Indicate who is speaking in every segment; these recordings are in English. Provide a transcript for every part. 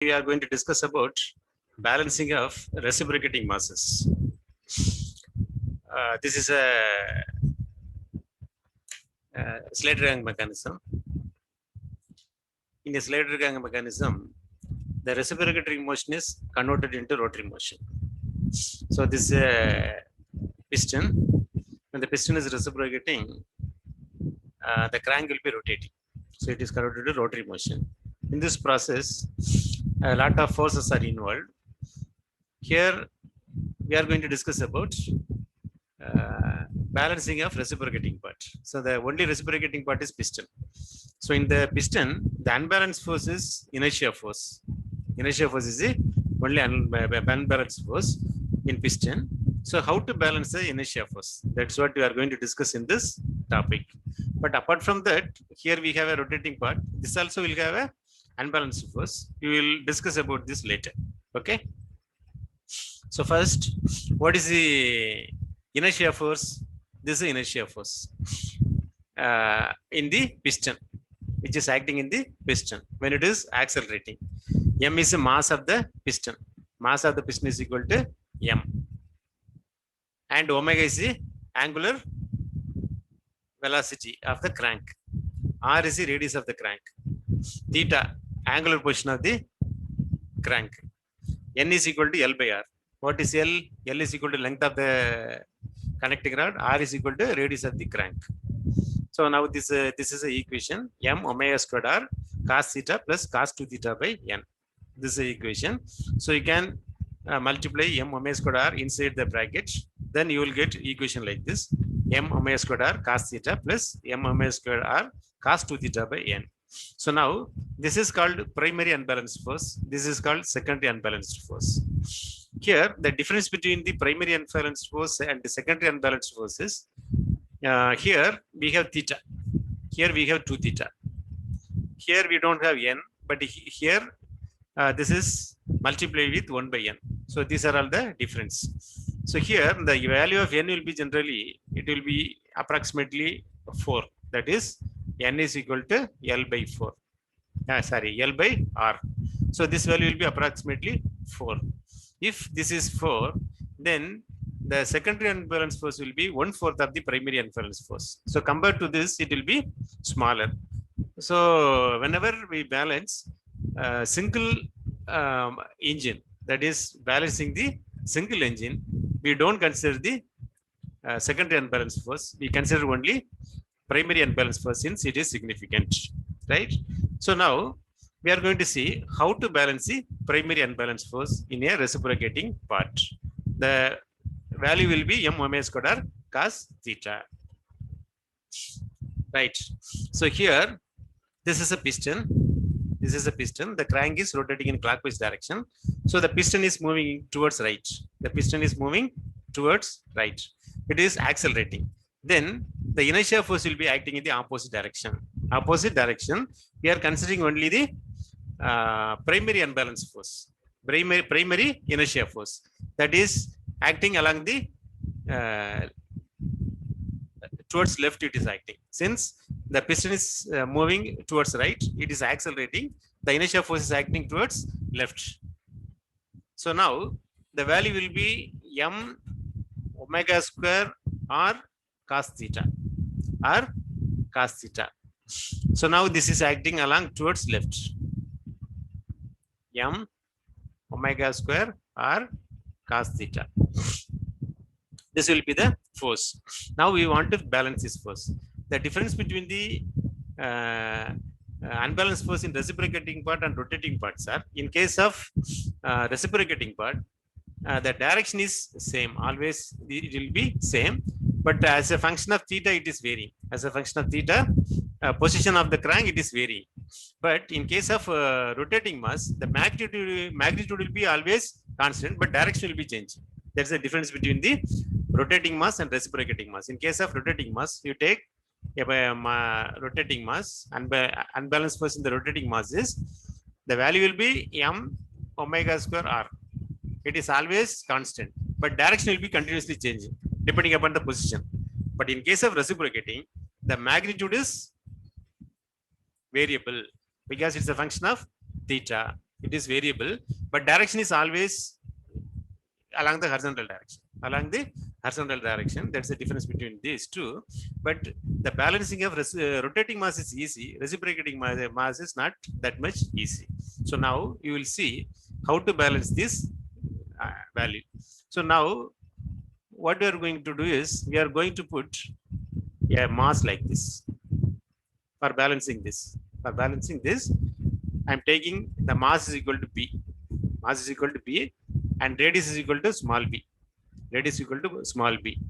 Speaker 1: We are going to discuss about balancing of reciprocating masses. This is a Slater-Young mechanism. In a Slater-Young mechanism, the reciprocating motion is converted into rotary motion. So this piston, when the piston is reciprocating, the crank will be rotating. So it is converted to rotary motion. In this process, a lot of forces are involved. Here, we are going to discuss about balancing of reciprocating part. So the only reciprocating part is piston. So in the piston, the unbalanced force is inertia force. Inertia force is the only unbalanced force in piston. So how to balance the inertia force? That's what we are going to discuss in this topic. But apart from that, here we have a rotating part. This also will have a unbalanced force. We will discuss about this later. Okay. So first, what is the inertia force? This is inertia force in the piston, which is acting in the piston when it is accelerating. M is the mass of the piston. Mass of the piston is equal to M. And omega is the angular velocity of the crank. R is the radius of the crank. Theta, angular position of the crank. N is equal to L by R. What is L? L is equal to length of the connecting rod. R is equal to radius of the crank. So now this is the equation M omega squared R cos theta plus cos 2 theta by N. This is the equation. So you can multiply M omega squared R inside the bracket. Then you will get equation like this. M omega squared R cos theta plus M omega squared R cos 2 theta by N. So now this is called primary unbalanced force. This is called secondary unbalanced force. Here the difference between the primary unbalanced force and the secondary unbalanced force is here we have theta. Here we have 2 theta. Here we don't have n, but here this is multiplied with 1 by n. So these are all the difference. So here the value of n will be generally, it will be approximately 4. That is n is equal to L by 4. L by R. So this value will be approximately 4. If this is 4, then the secondary unbalanced force will be 1/4 of the primary unbalanced force. So compared to this, it will be smaller. So whenever we balance single engine, that is balancing the single engine, we don't consider the secondary unbalanced force. We consider only primary unbalanced force since it is significant, right? So now we are going to see how to balance the primary unbalanced force in a reciprocating part. The value will be M omega squared R cos theta. Right. So here, this is a piston. This is a piston. The crank is rotating in clockwise direction. So the piston is moving towards right. The piston is moving towards right. It is accelerating. Then the inertia force will be acting in the opposite direction. Opposite direction. We are considering only the primary unbalanced force. Primary inertia force. That is acting along the towards left, it is acting. Since the piston is moving towards right, it is accelerating. The inertia force is acting towards left. So now the value will be M omega square R cos theta. R cos theta. So now this is acting along towards left. M omega square R cos theta. This will be the force. Now we want to balance this force. The difference between the unbalanced force in reciprocating part and rotating parts are, in case of reciprocating part, the direction is same. Always it will be same. But as a function of theta, it is varying. As a function of theta, position of the crank, it is varying. But in case of rotating mass, the magnitude will be always constant, but direction will be changing. That's the difference between the rotating mass and reciprocating mass. In case of rotating mass, you take a rotating mass, and unbalanced force in the rotating mass is, the value will be M omega square R. It is always constant, but direction will be continuously changing depending upon the position. But in case of reciprocating, the magnitude is variable because it's a function of theta. It is variable, but direction is always along the horizontal direction. Along the horizontal direction, that's the difference between these two. But the balancing of rotating mass is easy. Reciprocating mass is not that much easy. So now you will see how to balance this value. So now what we are going to do is we are going to put a mass like this for balancing this. For balancing this, I'm taking the mass is equal to B. Mass is equal to B and radius is equal to small b. Radius is equal to small b.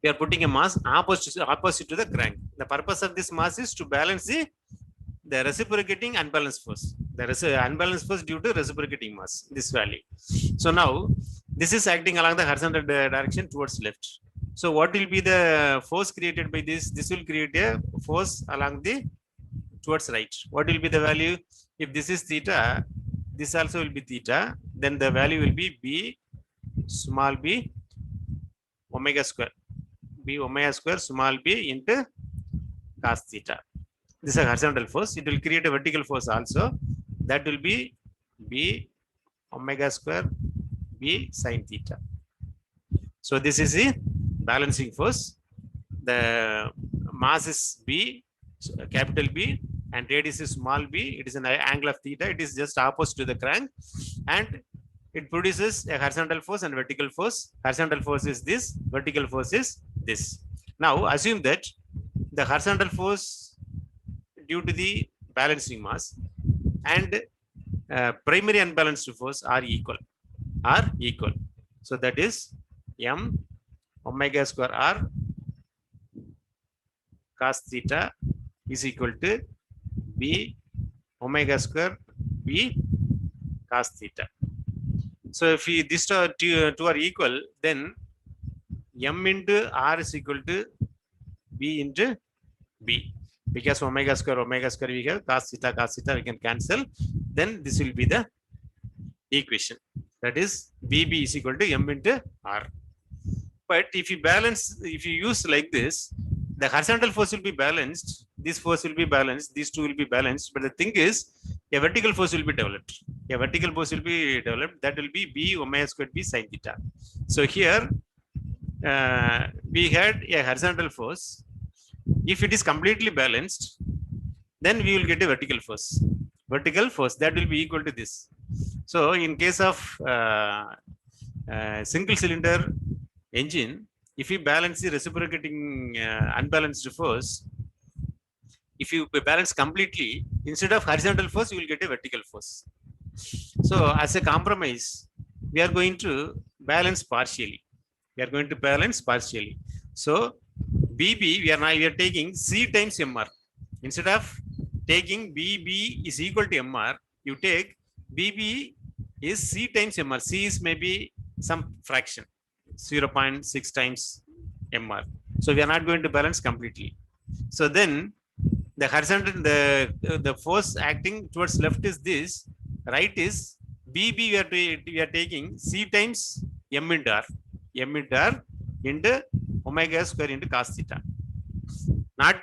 Speaker 1: We are putting a mass opposite to the crank. The purpose of this mass is to balance the reciprocating unbalanced force. There is an unbalanced force due to reciprocating mass, this value. So now this is acting along the horizontal direction towards left. So what will be the force created by this? This will create a force along the towards right. What will be the value? If this is theta, this also will be theta, then the value will be b small b omega square. B omega square small b into cos theta. This is a horizontal force. It will create a vertical force also. That will be b omega square b sin theta. So this is the balancing force. The mass is b, capital B, and radius is small b. It is an angle of theta. It is just opposite to the crank, and it produces a horizontal force and vertical force. Horizontal force is this, vertical force is this. Now assume that the horizontal force due to the balancing mass and primary unbalanced force are equal. So that is m omega square r cos theta is equal to b omega square b cos theta. So if these two are equal, then m into r is equal to b into b. Because omega square we have cos theta we can cancel. Then this will be the equation. That is bb is equal to m into r. But if you use like this, the horizontal force will be balanced. This force will be balanced. These two will be balanced. But the thing is, a vertical force will be developed. A vertical force will be developed. That will be b omega square b sin theta. So here we had a horizontal force. If it is completely balanced, then we will get a vertical force. Vertical force that will be equal to this. So in case of single cylinder engine, if you balance the reciprocating unbalanced force, if you balance completely, instead of horizontal force, you will get a vertical force. So as a compromise, we are going to balance partially. So BB, we are taking C times MR. Instead of taking BB is equal to MR, you take BB is C times MR. C is maybe some fraction, 0.6 times MR. So we are not going to balance completely. So then the horizontal, the force acting towards left is this, right is BB we are taking C times M into R into omega square into cos theta.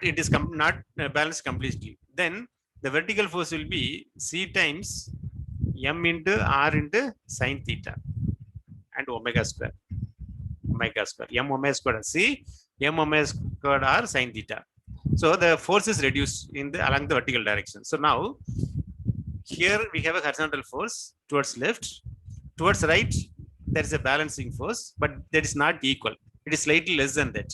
Speaker 1: It is not balanced completely. Then the vertical force will be C times M into R into sin theta and omega square. M omega square C, M omega square R sin theta. So the force is reduced along the vertical direction. So now here we have a horizontal force towards left, towards right there is a balancing force, but that is not equal. It is slightly less than that.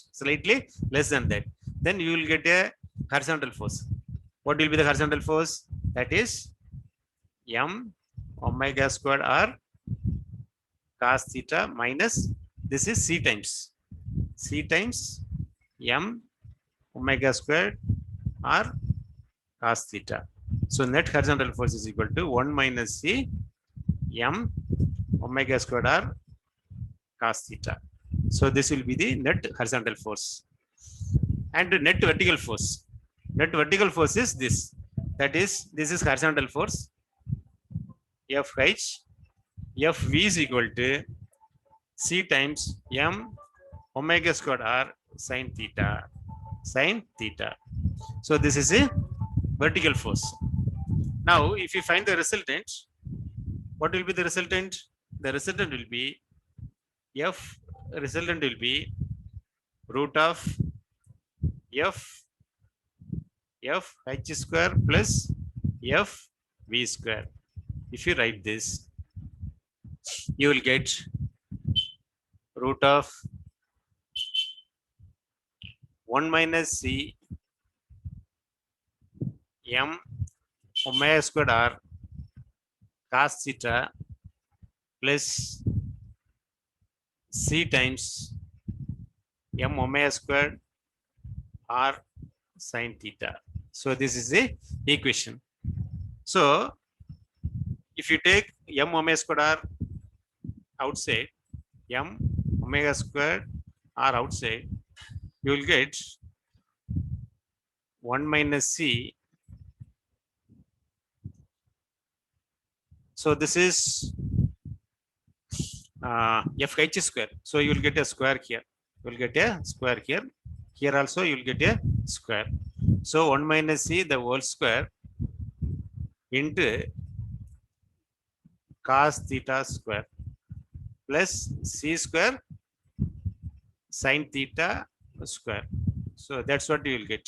Speaker 1: Then you will get a horizontal force. What will be the horizontal force? That is M omega square R cos theta minus this is C times M omega square R cos theta. So net horizontal force is equal to 1 minus C M omega square R cos theta. So this will be the net horizontal force. And net vertical force. Net vertical force is this. That is, this is horizontal force. FH. FV is equal to C times M omega square R sin theta. So this is a vertical force. Now, if you find the resultant, what will be the resultant? The resultant will be F. Resultant will be root of F F H square plus F V square. If you write this, you will get root of 1 minus C M omega squared R cos theta plus C times M omega squared R sin theta. So this is the equation. So if you take M omega squared R outside, M omega squared R outside, you will get 1 minus C. So this is FH square. So you will get a square here. You will get a square here. Here also you will get a square. So 1 minus C the whole square into cos theta square plus C square sin theta square. So that's what you will get.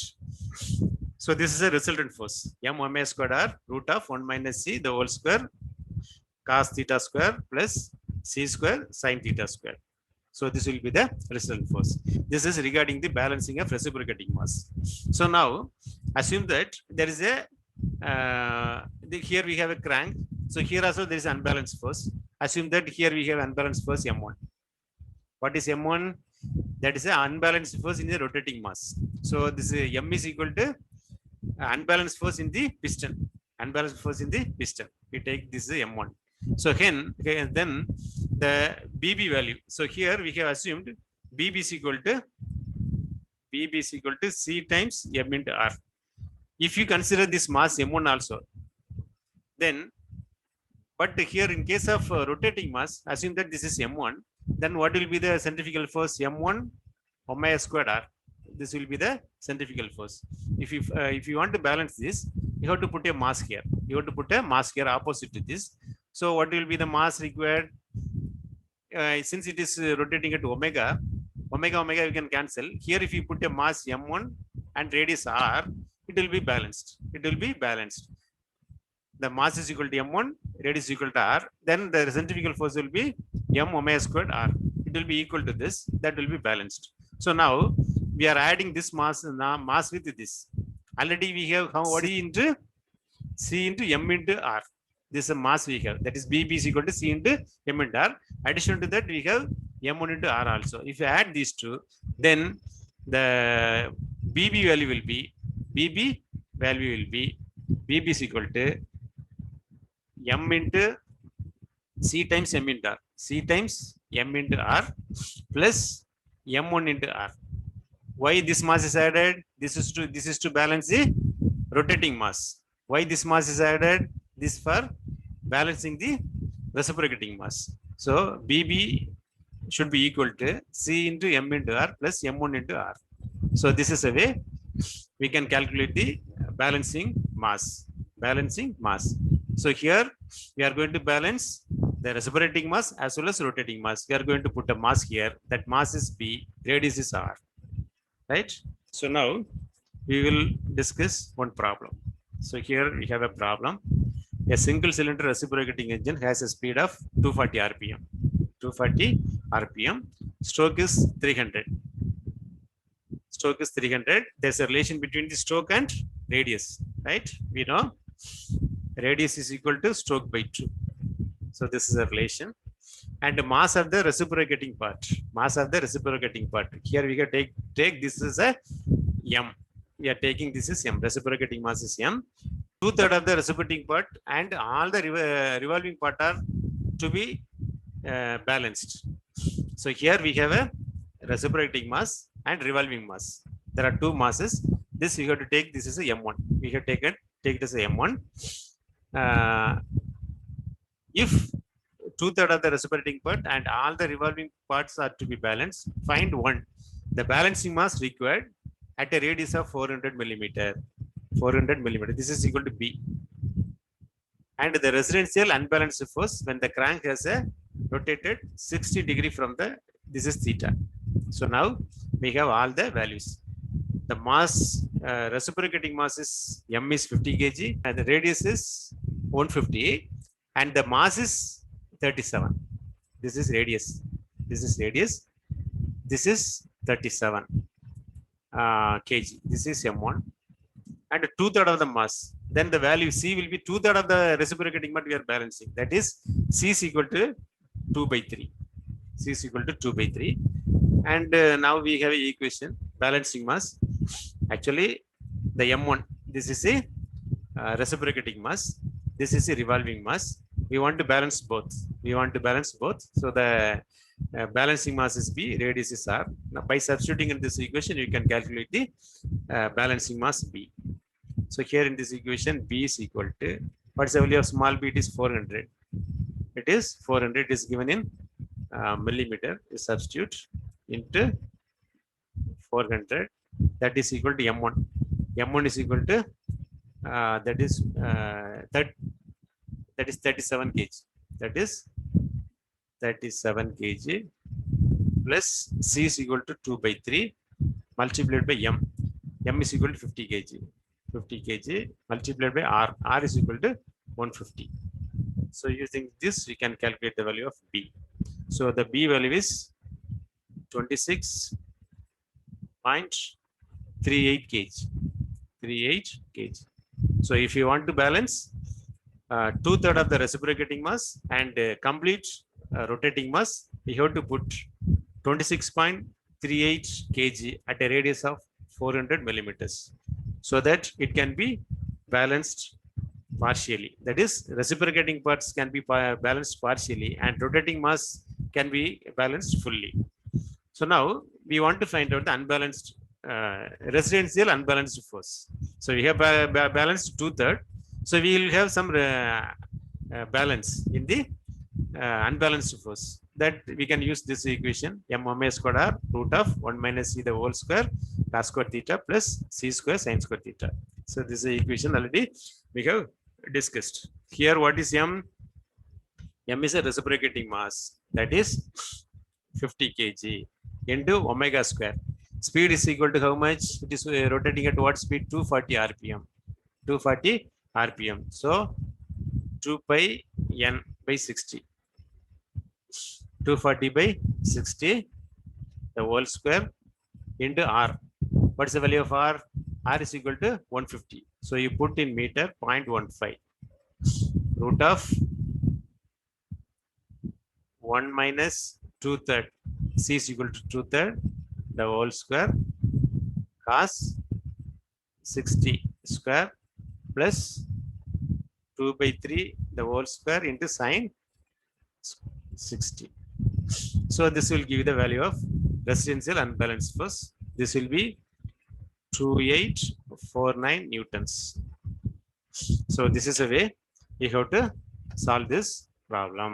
Speaker 1: So this is a resultant force. M omega squared R root of 1 minus C the whole square cos theta square plus C square sin theta square. So this will be the resultant force. This is regarding the balancing of reciprocating mass. So now assume that there is a here we have a crank. So here also there is unbalanced force. Assume that here we have unbalanced force M1. What is M1? That is an unbalanced force in the rotating mass. So this is M is equal to unbalanced force in the piston. Unbalanced force in the piston. We take this is M1. So then the BB value. So here we have assumed BB is equal to C times M into R. If you consider this mass M1 also, then but here in case of rotating mass, assume that this is M1, then what will be the centrifugal force? M1 omega squared R. This will be the centrifugal force. If you want to balance this, you have to put a mass here. You have to put a mass here opposite to this. So what will be the mass required? Since it is rotating at omega, you can cancel. Here if you put a mass M1 and radius R, it will be balanced. It will be balanced. The mass is equal to M1, radius is equal to R. Then the centrifugal force will be M omega squared R. It will be equal to this. That will be balanced. So now we are adding this mass with this. Already we have what is C into M into R. This is a mass we have. That is BB is equal to C into M into R. Addition to that, we have M1 into R also. If you add these two, then the BB value will be BB is equal to M into C times M into R. C times M into R plus M1 into R. Why this mass is added? This is to balance the rotating mass. Why this mass is added? This for balancing the reciprocating mass. So BB should be equal to C into M into R plus M1 into R. So this is a way we can calculate the balancing mass. So here we are going to balance the reciprocating mass as well as rotating mass. We are going to put a mass here. That mass is B, radius is R. Right? So now we will discuss one problem. So here we have a problem. A single cylinder reciprocating engine has a speed of 240 RPM. 240 RPM. Stroke is 300. There's a relation between the stroke and radius, right? We know radius is equal to stroke by 2. So this is a relation. And the mass of the reciprocating part. Here we can take this as a M. We are taking this is M. Reciprocating mass is M. 2/3 of the reciprocating part and all the revolving part are to be balanced. So here we have a reciprocating mass and revolving mass. There are two masses. This we have to take. This is a M1. We have taken take this as M1. If 2/3 of the reciprocating part and all the revolving parts are to be balanced, find one. The balancing mass required at a radius of 400 millimeter. 400 millimeter. This is equal to B. and the residential unbalanced force when the crank has a rotated 60 degree from the, this is theta. So now we have all the values. The mass, reciprocating mass is m is 50 kg and the radius is 150 and the mass is 37. This is radius. This is radius. This is 37 kg. This is m1 and 2/3 of the mass. Then the value C will be 2/3 of the reciprocating mass we are balancing. That is C is equal to 2/3. C is equal to 2/3. And now we have an equation balancing mass. Actually, the M1, this is a reciprocating mass. This is a revolving mass. We want to balance both. We want to balance both. So the balancing mass is B, radius is R. Now, by substituting in this equation, you can calculate the balancing mass B. So here in this equation, B is equal to, what's the value of small b? It is 400. It is 400 is given in millimeter. You substitute into 400. That is equal to M1. M1 is equal to that is 37 kg. That is 37 kg plus C is equal to 2/3 multiplied by M. M is equal to 50 kg. 50 kg multiplied by R. R is equal to 150. So using this, we can calculate the value of B. So the B value is 26.38 kg. 38 kg. So if you want to balance 2/3 of the reciprocating mass and complete rotating mass, we have to put 26.38 kg at a radius of 400 millimeters, so that it can be balanced partially. That is, reciprocating parts can be balanced partially and rotating mass can be balanced fully. So now we want to find out the unbalanced residential unbalanced force. So we have balanced 2/3. So we will have some balance in the unbalanced force. That we can use this equation m omega squared r root of 1 minus c the whole square cos square theta plus c square sin square theta. So this is the equation already we have discussed. Here what is m? M is a reciprocating mass, that is 50 kg into omega square. Speed is equal to how much? It is rotating at what speed? 240 rpm. 240 rpm. So 2 pi n by 60. 240 by 60 the whole square into r. What's the value of r? R is equal to 150. So you put in meter 0.15. Root of 1 minus 2/3. C is equal to 2/3 the whole square cos 60 square plus 2/3 the whole square into sin 60. So this will give you the value of residential unbalanced force. This will be 2849 newtons. So this is a way we have to solve this problem.